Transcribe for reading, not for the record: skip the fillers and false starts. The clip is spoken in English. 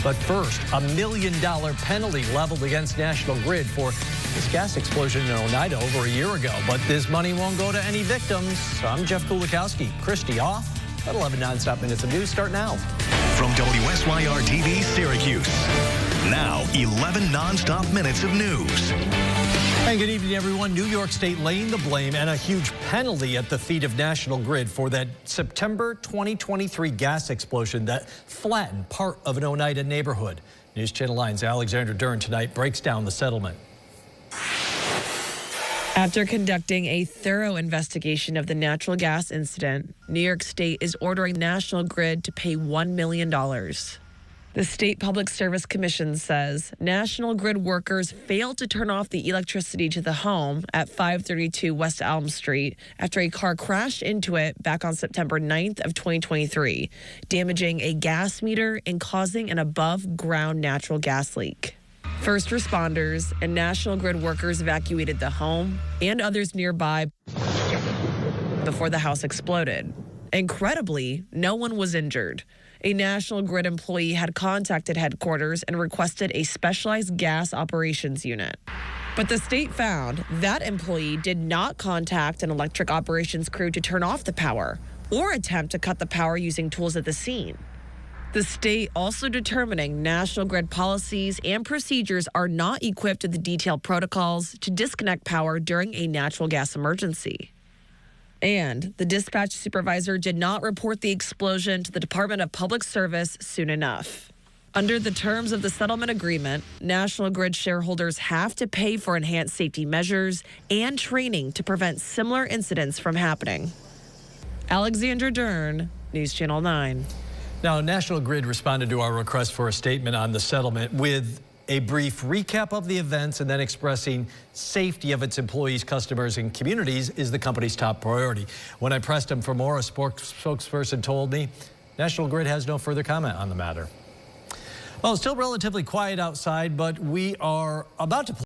But first, a $1 million penalty leveled against National Grid for this gas explosion in Oneida over a year ago. But this money won't go to any victims. I'm Jeff Kulikowski. Christy off. At 11 nonstop minutes of news start now. From WSYR TV Syracuse. Now, 11 nonstop minutes of news. Hey, good evening, everyone. New York State laying the blame and a huge penalty at the feet of National Grid for that September 2023 gas explosion that flattened part of an Oneida neighborhood. News Channel 9's Alexander Dern tonight breaks down the settlement. After conducting a thorough investigation of the natural gas incident, New York State is ordering National Grid to pay $1 million. The State Public Service Commission says National Grid workers failed to turn off the electricity to the home at 532 West Elm Street after a car crashed into it back on September 9th of 2023, damaging a gas meter and causing an above-ground natural gas leak. First responders and National Grid workers evacuated the home and others nearby before the house exploded. Incredibly, no one was injured. A National Grid employee had contacted headquarters and requested a specialized gas operations unit. But the state found that employee did not contact an electric operations crew to turn off the power or attempt to cut the power using tools at the scene. The state also determining National Grid policies and procedures are not equipped with the detailed protocols to disconnect power during a natural gas emergency. And the dispatch supervisor did not report the explosion to the Department of Public Service soon enough. Under the terms of the settlement agreement, National Grid shareholders have to pay for enhanced safety measures and training to prevent similar incidents from happening. Alexander Dern, News Channel 9. Now, National Grid responded to our request for a statement on the settlement with a brief recap of the events and then expressing safety of its employees, customers, and communities is the company's top priority. When I pressed him for more, a spokesperson told me National Grid has no further comment on the matter. Well, it's still relatively quiet outside, but we are about to